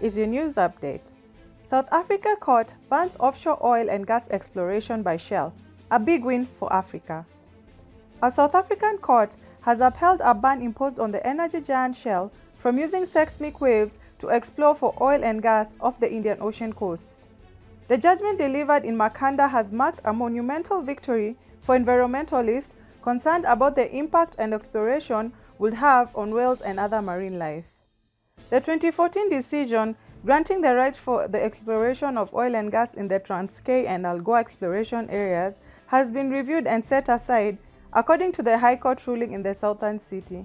is your news update. South Africa court bans offshore oil and gas exploration by Shell, a big win for Africa. A South African court has upheld a ban imposed on the energy giant Shell from using seismic waves to explore for oil and gas off the Indian Ocean coast. The judgment delivered in Makhanda has marked a monumental victory for environmentalists concerned about the impact and exploration would have on whales and other marine life. The 2014 decision granting the right for the exploration of oil and gas in the Transkei and Algoa exploration areas has been reviewed and set aside according to the High Court ruling in the southern city.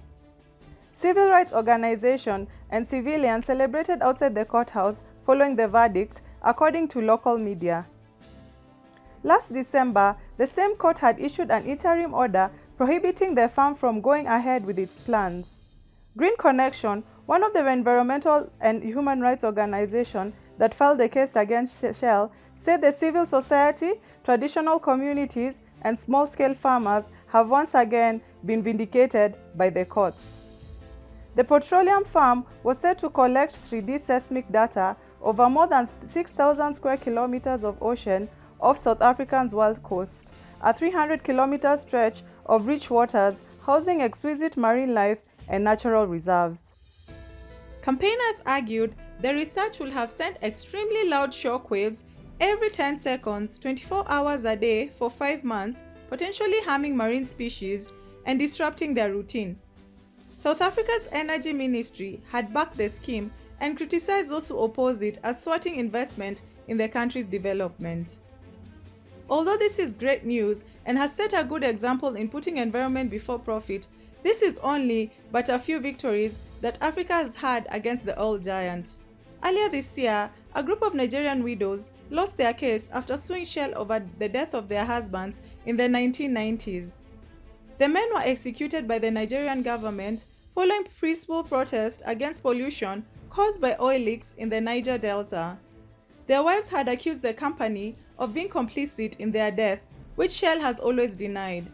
Civil rights organizations and civilians celebrated outside the courthouse following the verdict, according to local media. Last December, the same court had issued an interim order prohibiting the firm from going ahead with its plans. Green Connection, one of the environmental and human rights organizations that filed the case against Shell, said the civil society, traditional communities, and small-scale farmers have once again been vindicated by the courts. The petroleum firm was said to collect 3D seismic data over more than 6,000 square kilometers of ocean off South Africa's west coast, a 300-kilometer stretch of rich waters housing exquisite marine life and natural reserves. Campaigners argued the research will have sent extremely loud shockwaves every 10 seconds, 24 hours a day for 5 months, potentially harming marine species and disrupting their routine. South Africa's Energy Ministry had backed the scheme and criticized those who oppose it as thwarting investment in the country's development. Although this is great news and has set a good example in putting environment before profit, this is only but a few victories that Africa has had against the oil giant. Earlier this year, a group of Nigerian widows lost their case after suing Shell over the death of their husbands in the 1990s. The men were executed by the Nigerian government following peaceful protest against pollution caused by oil leaks in the Niger Delta. Their wives had accused the company of being complicit in their death, which Shell has always denied.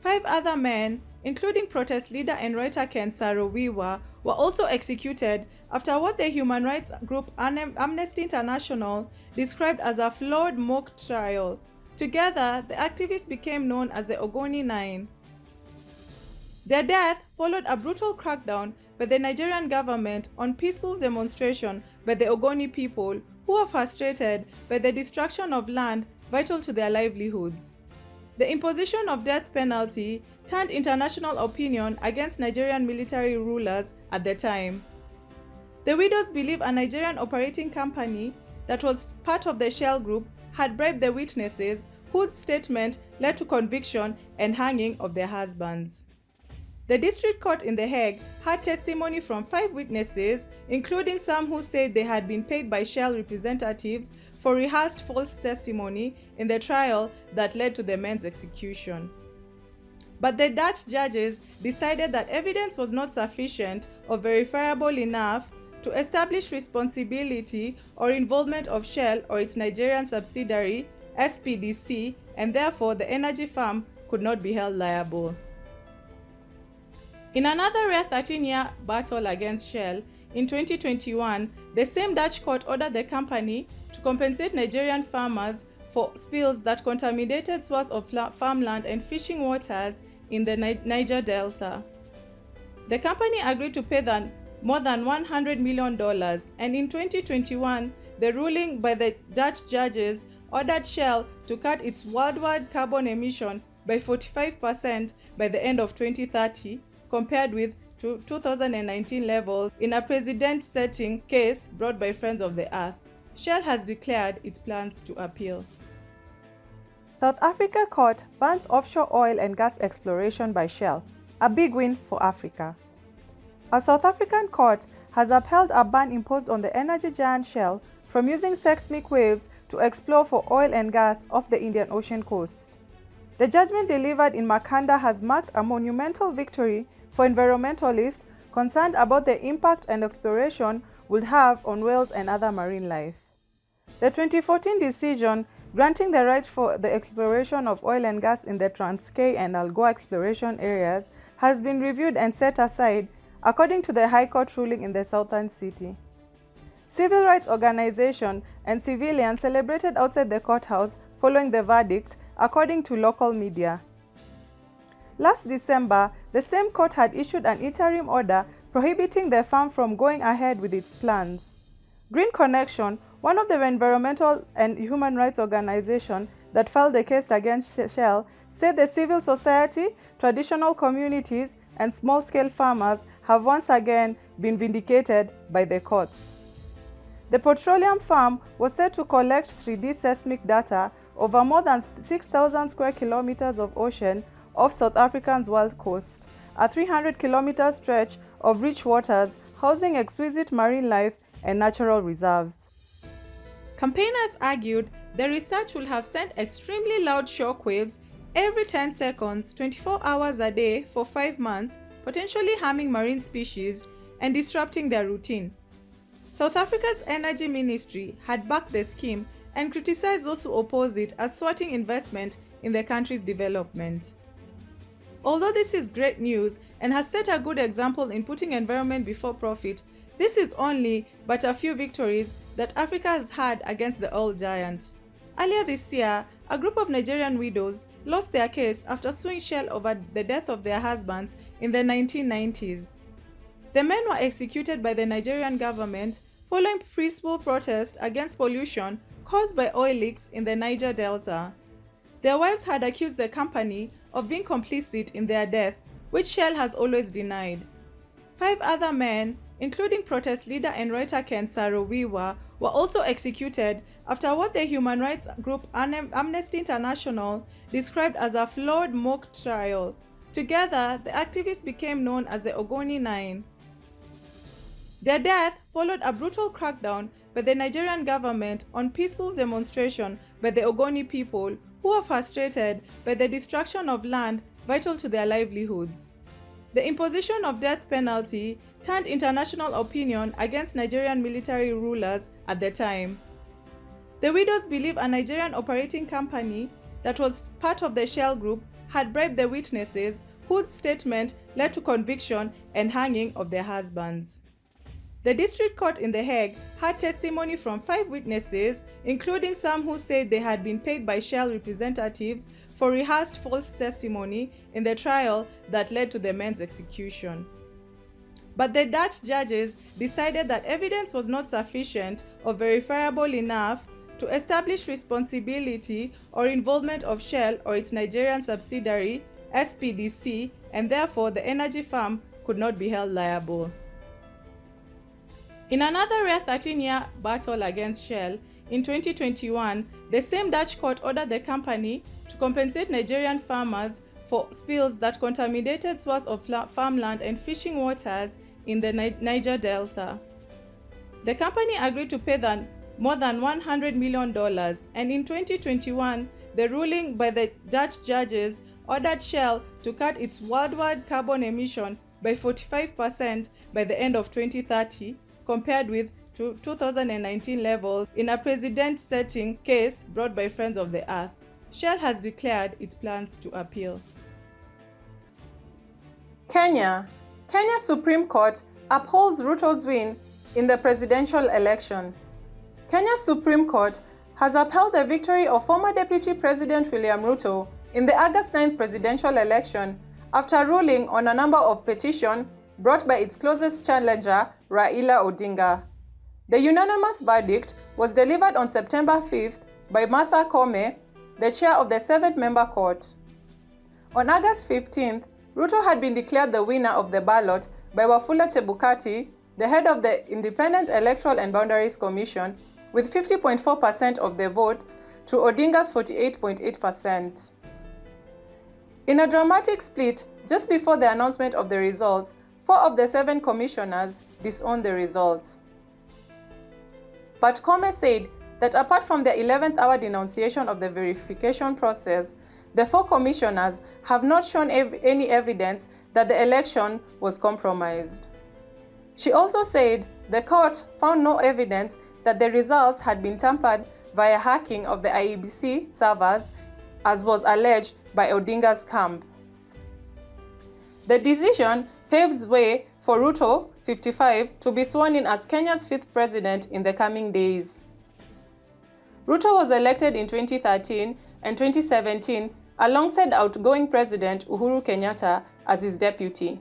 5 other men, including protest leader and writer Ken Saro-Wiwa, were also executed after what the human rights group Amnesty International described as a flawed mock trial. Together, the activists became known as the Ogoni Nine. Their death followed a brutal crackdown by the Nigerian government on peaceful demonstration by the Ogoni people who were frustrated by the destruction of land vital to their livelihoods. The imposition of death penalty turned international opinion against Nigerian military rulers at the time. The widows believe a Nigerian operating company that was part of the Shell group had bribed the witnesses whose statement led to conviction and hanging of their husbands. The district court in The Hague had testimony from 5 witnesses, including some who said they had been paid by Shell representatives for rehearsed false testimony in the trial that led to the men's execution. But the Dutch judges decided that evidence was not sufficient or verifiable enough to establish responsibility or involvement of Shell or its Nigerian subsidiary, SPDC, and therefore the energy firm could not be held liable. In another rare 13-year battle against Shell, in 2021, the same Dutch court ordered the company to compensate Nigerian farmers for spills that contaminated swaths of farmland and fishing waters in the Niger Delta. The company agreed to pay more than $100 million, and in 2021, the ruling by the Dutch judges ordered Shell to cut its worldwide carbon emission by 45% by the end of 2030, compared with 2019 levels in a precedent-setting case brought by Friends of the Earth. Shell has declared its plans to appeal. South Africa court bans offshore oil and gas exploration by Shell, a big win for Africa. A South African court has upheld a ban imposed on the energy giant Shell from using seismic waves to explore for oil and gas off the Indian Ocean coast. The judgment delivered in Makhanda has marked a monumental victory for environmentalists concerned about the impact and exploration would have on whales and other marine life. The 2014 decision granting the right for the exploration of oil and gas in the Transkei and Algoa exploration areas has been reviewed and set aside according to the High Court ruling in the southern city. civil rights organizations and civilians celebrated outside the courthouse following the verdict, according to local media. Last December, the same court had issued an interim order prohibiting the farm from going ahead with its plans. Green Connection, one of the environmental and human rights organizations that filed the case against Shell, said the civil society, traditional communities, and small-scale farmers have once again been vindicated by the courts. The petroleum farm was said to collect 3D seismic data over more than 6,000 square kilometers of ocean off South Africa's west coast, a 300-kilometer stretch of rich waters housing exquisite marine life and natural reserves. Campaigners argued the research will have sent extremely loud shockwaves every 10 seconds, 24 hours a day for 5 months, potentially harming marine species and disrupting their routine. South Africa's Energy Ministry had backed the scheme and criticized those who oppose it as thwarting investment in the country's development. Although this is great news and has set a good example in putting environment before profit, this is only but a few victories that Africa has had against the oil giant. Earlier this year, a group of Nigerian widows lost their case after suing Shell over the death of their husbands in the 1990s. The men were executed by the Nigerian government following peaceful protest against pollution caused by oil leaks in the Niger Delta. Their wives had accused the company of being complicit in their death, which Shell has always denied. 5 other men, including protest leader and writer Ken Saro-Wiwa, were also executed after what the human rights group Amnesty International described as a flawed mock trial. Together, the activists became known as the Ogoni Nine. Their death followed a brutal crackdown by the Nigerian government on peaceful demonstration by the Ogoni people, who were frustrated by the destruction of land vital to their livelihoods. The imposition of death penalty turned international opinion against Nigerian military rulers at the time. The widows believe a Nigerian operating company that was part of the Shell group had bribed the witnesses, whose statement led to conviction and hanging of their husbands. The district court in The Hague had testimony from 5 witnesses, including some who said they had been paid by Shell representatives for rehearsed false testimony in the trial that led to the men's execution. But the Dutch judges decided that evidence was not sufficient or verifiable enough to establish responsibility or involvement of Shell or its Nigerian subsidiary, SPDC, and therefore the energy firm could not be held liable. In another rare 13-year battle against Shell, in 2021, the same Dutch court ordered the company to compensate Nigerian farmers for spills that contaminated swaths of farmland and fishing waters in the Niger Delta. The company agreed to pay more than $100 million, and in 2021, the ruling by the Dutch judges ordered Shell to cut its worldwide carbon emission by 45% by the end of 2030, compared with 2019 levels in a precedent-setting case brought by Friends of the Earth. Shell has declared its plans to appeal. Kenya Supreme Court upholds Ruto's win in the presidential election. Kenya's Supreme Court has upheld the victory of former Deputy President William Ruto in the August 9th presidential election after ruling on a number of petitions brought by its closest challenger, Raila Odinga. The unanimous verdict was delivered on September 5th by Martha Koome, the chair of the 7-member court. On August 15th, Ruto had been declared the winner of the ballot by Wafula Chebukati, the head of the Independent Electoral and Boundaries Commission, with 50.4% of the votes to Odinga's 48.8%. In a dramatic split, just before the announcement of the results, 4 of the 7 commissioners disowned the results. But Koome said that apart from the 11th hour denunciation of the verification process, the 4 commissioners have not shown any evidence that the election was compromised. She also said the court found no evidence that the results had been tampered via hacking of the IEBC servers, as was alleged by Odinga's camp. The decision paves the way for Ruto, 55, to be sworn in as Kenya's 5th president in the coming days. Ruto was elected in 2013 and 2017 alongside outgoing President Uhuru Kenyatta as his deputy.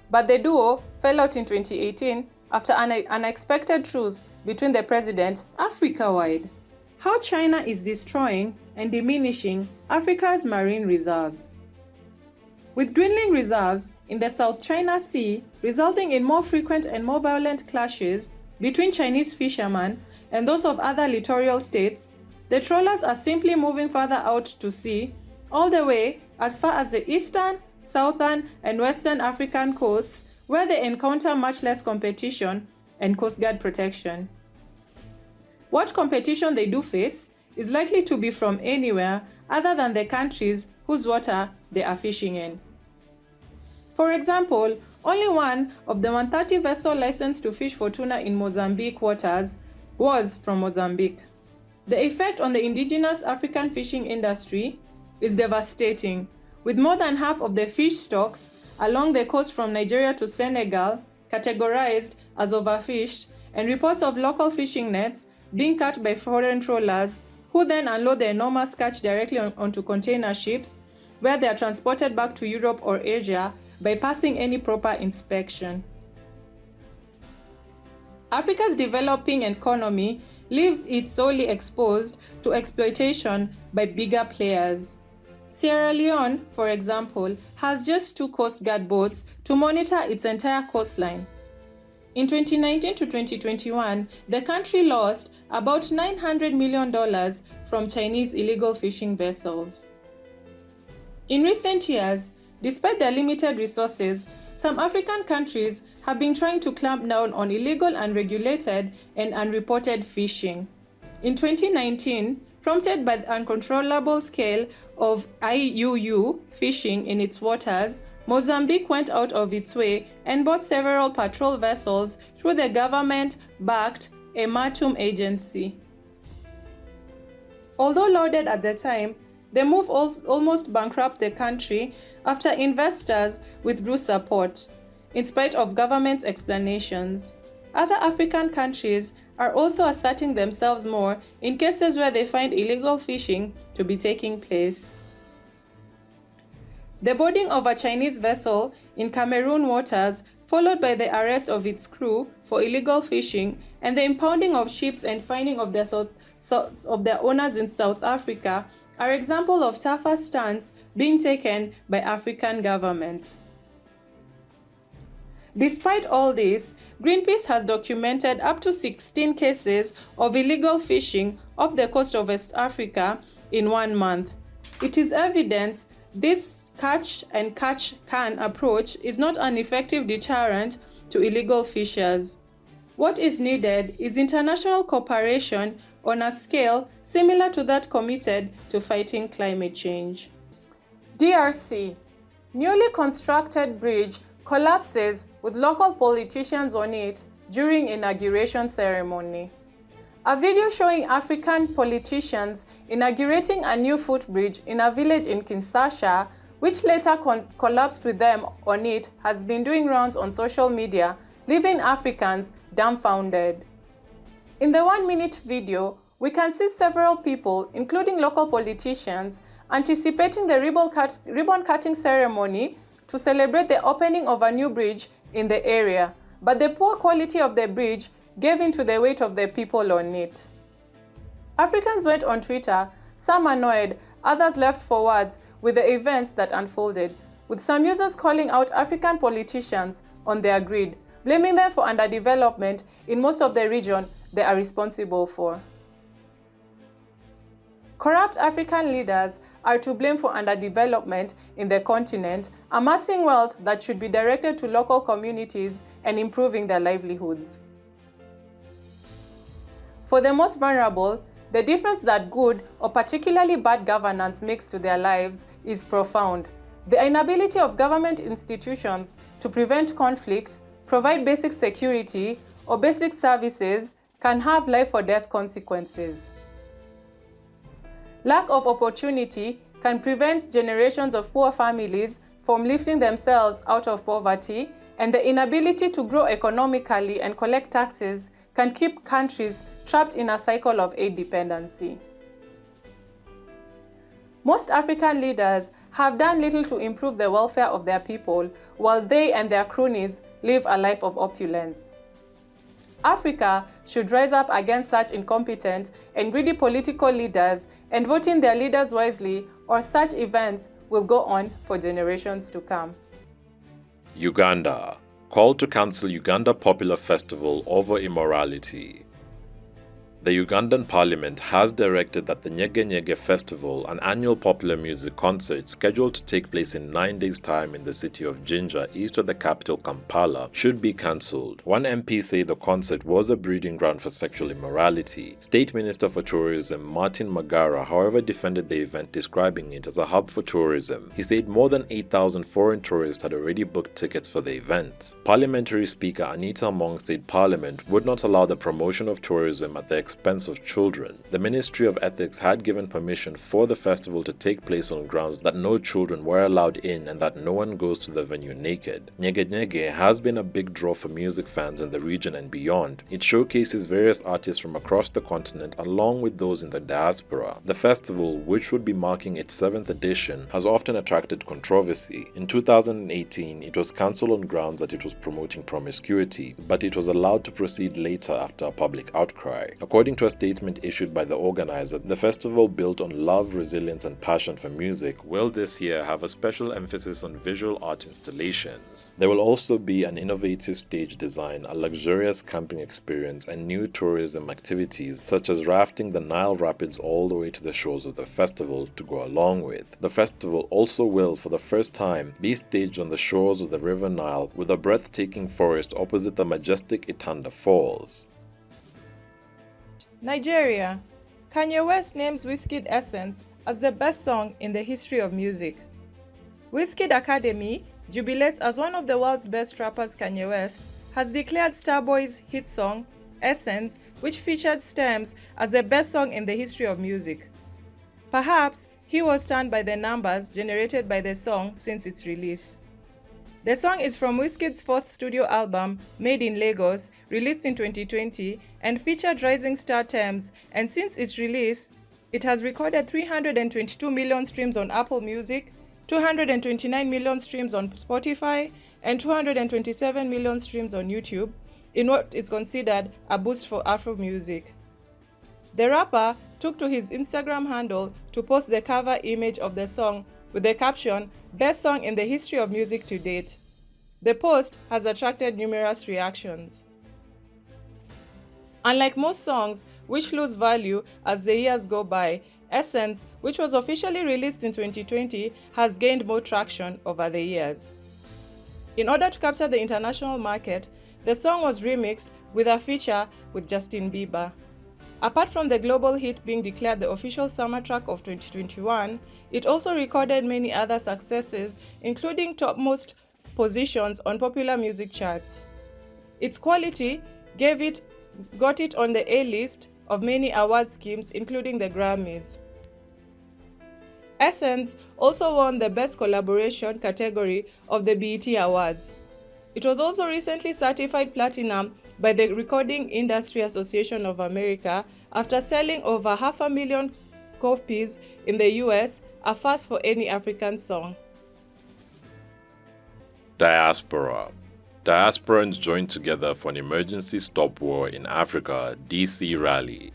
But the duo fell out in 2018 after an unexpected truce between the president. Africa-wide, how China is destroying and diminishing Africa's marine reserves. With dwindling reserves in the South China Sea resulting in more frequent and more violent clashes between Chinese fishermen and those of other littoral states, the trawlers are simply moving further out to sea, all the way as far as the eastern, southern, and western African coasts, where they encounter much less competition and Coast Guard protection. What competition they do face is likely to be from anywhere other than the countries whose water they are fishing in. For example, only one of the 130 vessels licensed to fish for tuna in Mozambique waters was from Mozambique. The effect on the indigenous African fishing industry is devastating, with more than half of the fish stocks along the coast from Nigeria to Senegal categorized as overfished, and reports of local fishing nets being cut by foreign trawlers who then unload the enormous catch directly onto container ships, where they are transported back to Europe or Asia by passing any proper inspection. Africa's developing economy leaves it solely exposed to exploitation by bigger players. Sierra Leone, for example, has just 2 Coast Guard boats to monitor its entire coastline. In 2019 to 2021, the country lost about $900 million from Chinese illegal fishing vessels. In recent years, despite their limited resources, some African countries have been trying to clamp down on illegal, unregulated, and unreported fishing. In 2019, prompted by the uncontrollable scale of IUU fishing in its waters, Mozambique went out of its way and bought several patrol vessels through the government-backed Ematum agency. Although lauded at the time, the move almost bankrupted the country after investors withdrew support, in spite of government's explanations. Other African countries are also asserting themselves more in cases where they find illegal fishing to be taking place. The boarding of a Chinese vessel in Cameroon waters, followed by the arrest of its crew for illegal fishing, and the impounding of ships and fining of their owners in South Africa, are examples of tougher stance being taken by African governments. Despite all this, Greenpeace has documented up to 16 cases of illegal fishing off the coast of West Africa in 1 month. It is evidence this catch and catch can approach is not an effective deterrent to illegal fishers. What is needed is international cooperation on a scale similar to that committed to fighting climate change. DRC. Newly constructed bridge collapses with local politicians on it during inauguration ceremony. A video showing African politicians inaugurating a new footbridge in a village in Kinshasa, which later collapsed with them on it, has been doing rounds on social media, leaving Africans dumbfounded. In the 1-minute video, we can see several people, including local politicians, anticipating the ribbon-cutting ceremony to celebrate the opening of a new bridge in the area, but the poor quality of the bridge gave in to the weight of the people on it. Africans went on Twitter, some annoyed, others left for words with the events that unfolded, with some users calling out African politicians on their greed, blaming them for underdevelopment in most of the region they are responsible for. Corrupt African leaders are to blame for underdevelopment in the continent, amassing wealth that should be directed to local communities and improving their livelihoods. For the most vulnerable, the difference that good or particularly bad governance makes to their lives is profound. The inability of government institutions to prevent conflict, provide basic security, or basic services can have life or death consequences. Lack of opportunity can prevent generations of poor families from lifting themselves out of poverty and the inability to grow economically and collect taxes can keep countries trapped in a cycle of aid dependency. Most African leaders have done little to improve the welfare of their people, while they and their cronies live a life of opulence. Africa should rise up against such incompetent and greedy political leaders and vote in their leaders wisely, or such events will go on for generations to come. Uganda. Call to cancel Uganda popular festival over immorality. The Ugandan parliament has directed that the Nyege festival, an annual popular music concert scheduled to take place in 9 days' time in the city of Jinja, east of the capital Kampala, should be cancelled. One MP said the concert was a breeding ground for sexual immorality. State Minister for Tourism Martin Magara, however, defended the event, describing it as a hub for tourism. He said more than 8,000 foreign tourists had already booked tickets for the event. Parliamentary Speaker Anita Mong said Parliament would not allow the promotion of tourism at the expense of children. The Ministry of Ethics had given permission for the festival to take place on grounds that no children were allowed in and that no one goes to the venue naked. Nyege has been a big draw for music fans in the region and beyond. It showcases various artists from across the continent along with those in the diaspora. The festival, which would be marking its 7th edition, has often attracted controversy. In 2018, it was cancelled on grounds that it was promoting promiscuity, but it was allowed to proceed later after a public outcry. According to a statement issued by the organizer, the festival, built on love, resilience, and passion for music, will this year have a special emphasis on visual art installations. There will also be an innovative stage design, a luxurious camping experience, and new tourism activities such as rafting the Nile Rapids all the way to the shores of the festival to go along with. The festival also will, for the first time, be staged on the shores of the River Nile with a breathtaking forest opposite the majestic Itanda Falls. Nigeria. Kanye West names Wizkid Essence as the best song in the history of music. Wizkid Academy jubilates as one of the world's best rappers. Kanye West has declared Starboy's hit song, Essence, which featured stems, as the best song in the history of music. Perhaps he was stunned by the numbers generated by the song since its release. The song is from Wizkid's 4th studio album, Made in Lagos, released in 2020, and featured rising star Tems, and since its release, it has recorded 322 million streams on Apple Music, 229 million streams on Spotify, and 227 million streams on YouTube, in what is considered a boost for Afro music. The rapper took to his Instagram handle to post the cover image of the song with the caption, "Best song in the history of music to date." The post has attracted numerous reactions. Unlike most songs, which lose value as the years go by, Essence, which was officially released in 2020, has gained more traction over the years. In order to capture the international market, the song was remixed with a feature with Justin Bieber. Apart from the global hit being declared the official summer track of 2021, it also recorded many other successes, including topmost positions on popular music charts. Its quality got it on the A-list of many award schemes, including the Grammys. Essence also won the Best Collaboration category of the BET Awards. It was also recently certified platinum by the Recording Industry Association of America after selling over 500,000 copies in the US, a first for any African song. Diaspora. Diasporans joined together for an emergency stop war in Africa, DC rally.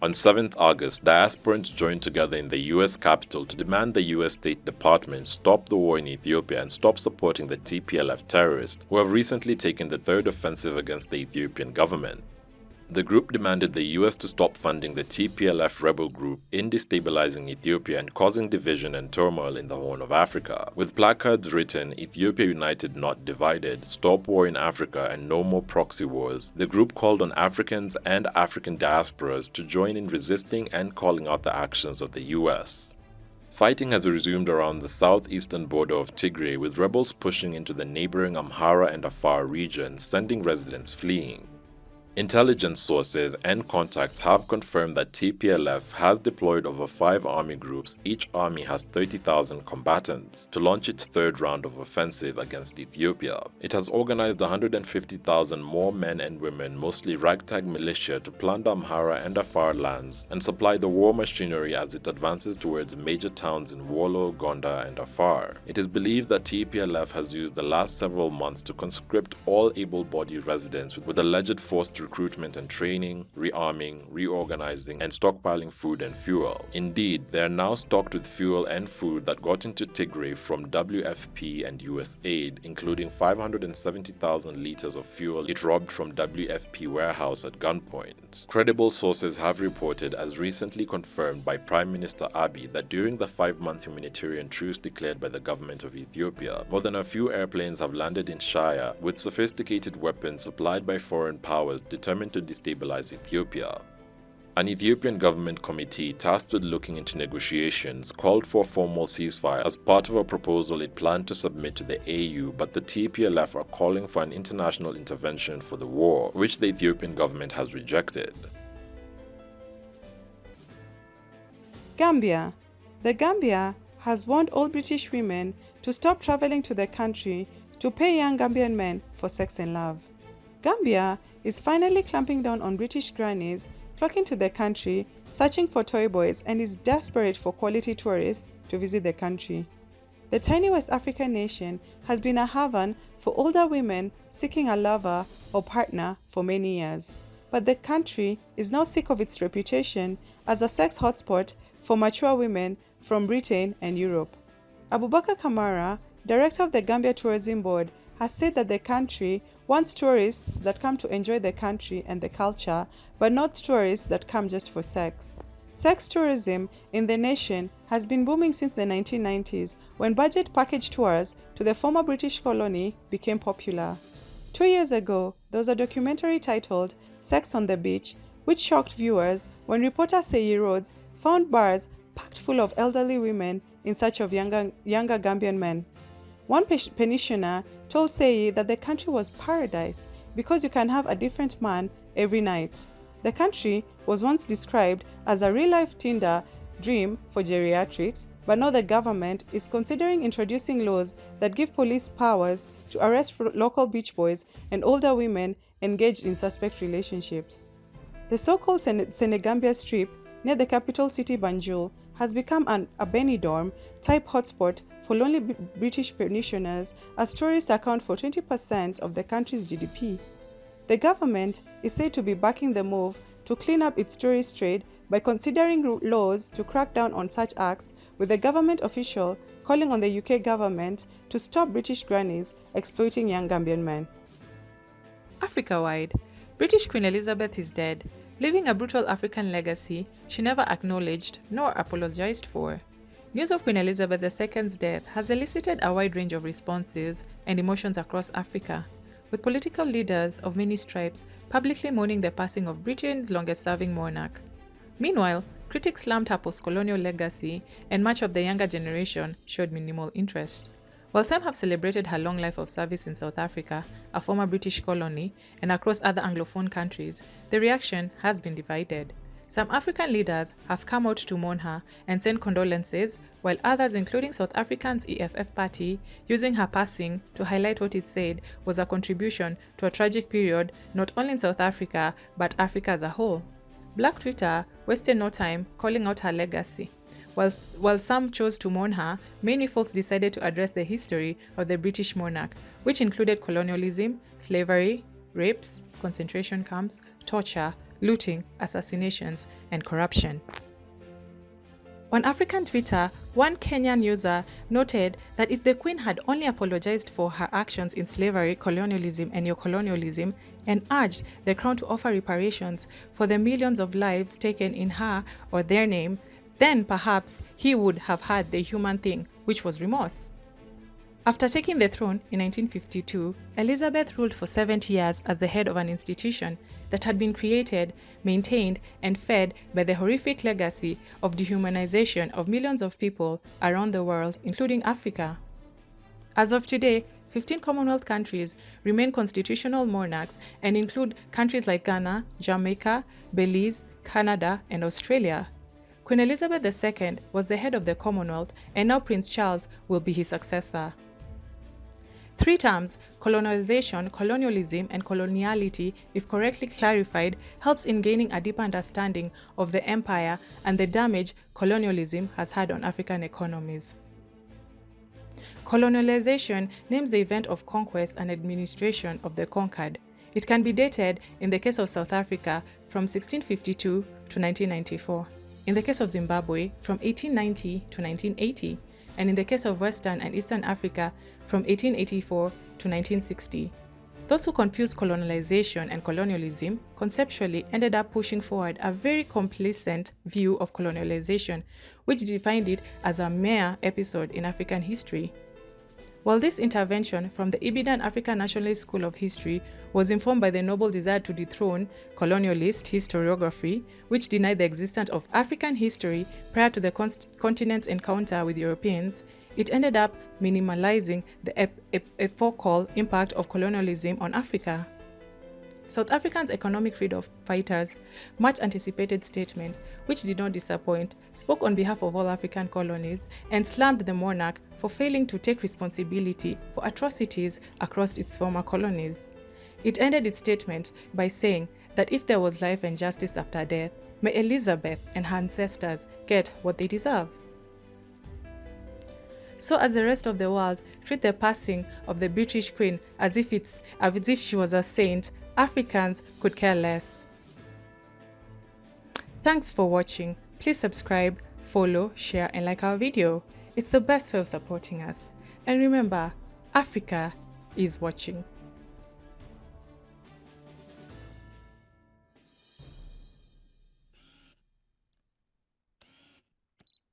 On 7th August, Diasporans joined together in the US capital to demand the US State Department stop the war in Ethiopia and stop supporting the TPLF terrorists, who have recently taken the 3rd offensive against the Ethiopian government. The group demanded the US to stop funding the TPLF rebel group in destabilizing Ethiopia and causing division and turmoil in the Horn of Africa. With placards written, "Ethiopia United, Not Divided," "Stop War in Africa," and "No More Proxy Wars," the group called on Africans and African diasporas to join in resisting and calling out the actions of the US. Fighting has resumed around the southeastern border of Tigray, with rebels pushing into the neighboring Amhara and Afar regions, sending residents fleeing. Intelligence sources and contacts have confirmed that TPLF has deployed over 5 army groups. Each army has 30,000 combatants to launch its third round of offensive against Ethiopia. It has organized 150,000 more men and women, mostly ragtag militia, to plunder Amhara and Afar lands and supply the war machinery as it advances towards major towns in Wollo, Gonda, and Afar. It is believed that TPLF has used the last several months to conscript all able-bodied residents with alleged forced recruitment and training, rearming, reorganizing, and stockpiling food and fuel. Indeed, they are now stocked with fuel and food that got into Tigray from WFP and US aid, including 570,000 liters of fuel it robbed from WFP warehouse at gunpoint. Credible sources have reported, as recently confirmed by Prime Minister Abiy, that during the 5-month humanitarian truce declared by the government of Ethiopia, more than a few airplanes have landed in Shire with sophisticated weapons supplied by foreign powers determined to destabilize Ethiopia. An Ethiopian government committee tasked with looking into negotiations called for a formal ceasefire as part of a proposal it planned to submit to the AU, but the TPLF are calling for an international intervention for the war, which the Ethiopian government has rejected. Gambia. The Gambia has warned all British women to stop traveling to the country to pay young Gambian men for sex and love. Gambia is finally clamping down on British grannies flocking to the country, searching for toy boys, and is desperate for quality tourists to visit the country. The tiny West African nation has been a haven for older women seeking a lover or partner for many years. But the country is now sick of its reputation as a sex hotspot for mature women from Britain and Europe. Abubakar Kamara, director of the Gambia Tourism Board, has said that the country wants tourists that come to enjoy the country and the culture, but not tourists that come just for sex. Sex tourism in the nation has been booming since the 1990s, when budget package tours to the former British colony became popular. 2 years ago, there was a documentary titled Sex on the Beach, which shocked viewers when reporter Seyi Rhodes found bars packed full of elderly women in search of younger Gambian men. One pensioner told Seyi that the country was paradise because you can have a different man every night. The country was once described as a real-life Tinder dream for geriatrics, but now the government is considering introducing laws that give police powers to arrest local beach boys and older women engaged in suspect relationships. The so-called Senegambia Strip near the capital city Banjul has become a Benidorm-type hotspot for lonely British pensioners, as tourists account for 20% of the country's GDP. The government is said to be backing the move to clean up its tourist trade by considering laws to crack down on such acts, with a government official calling on the UK government to stop British grannies exploiting young Gambian men. Africa-wide, British Queen Elizabeth is dead, leaving a brutal African legacy she never acknowledged nor apologized for. News of Queen Elizabeth II's death has elicited a wide range of responses and emotions across Africa, with political leaders of many stripes publicly mourning the passing of Britain's longest-serving monarch. Meanwhile, critics slammed her post-colonial legacy, and much of the younger generation showed minimal interest. While some have celebrated her long life of service in South Africa, a former British colony, and across other Anglophone countries, the reaction has been divided. Some African leaders have come out to mourn her and send condolences, while others, including South Africa's EFF party, using her passing to highlight what it said was a contribution to a tragic period not only in South Africa, but Africa as a whole. Black Twitter wasted no time calling out her legacy. While some chose to mourn her, many folks decided to address the history of the British monarch, which included colonialism, slavery, rapes, concentration camps, torture, looting, assassinations, and corruption. On African Twitter, one Kenyan user noted that if the Queen had only apologized for her actions in slavery, colonialism, and neocolonialism, and urged the Crown to offer reparations for the millions of lives taken in her or their name, then perhaps he would have had the human thing, which was remorse. After taking the throne in 1952, Elizabeth ruled for 70 years as the head of an institution that had been created, maintained, and fed by the horrific legacy of dehumanization of millions of people around the world, including Africa. As of today, 15 Commonwealth countries remain constitutional monarchs and include countries like Ghana, Jamaica, Belize, Canada, and Australia. Queen Elizabeth II was the head of the Commonwealth, and now Prince Charles will be his successor. 3 terms, colonization, colonialism, and coloniality, if correctly clarified, helps in gaining a deeper understanding of the empire and the damage colonialism has had on African economies. Colonialization names the event of conquest and administration of the conquered. It can be dated, in the case of South Africa, from 1652 to 1994, in the case of Zimbabwe, from 1890 to 1980, and in the case of Western and Eastern Africa, from 1884 to 1960. Those who confused colonization and colonialism conceptually ended up pushing forward a very complacent view of colonialization, which defined it as a mere episode in African history. While this intervention from the Ibadan African Nationalist School of History was informed by the noble desire to dethrone colonialist historiography, which denied the existence of African history prior to the continent's encounter with Europeans, it ended up minimalizing the epochal impact of colonialism on Africa. South Africa's economic freedom fighters' much anticipated statement, which did not disappoint, spoke on behalf of all African colonies and slammed the monarch for failing to take responsibility for atrocities across its former colonies. It ended its statement by saying that if there was life and justice after death, may Elizabeth and her ancestors get what they deserve. So as the rest of the world treat the passing of the British Queen as if she was a saint, Africans could care less. Thanks for watching. Please subscribe, follow, share, and like our video. It's the best way of supporting us. And remember, Africa is watching.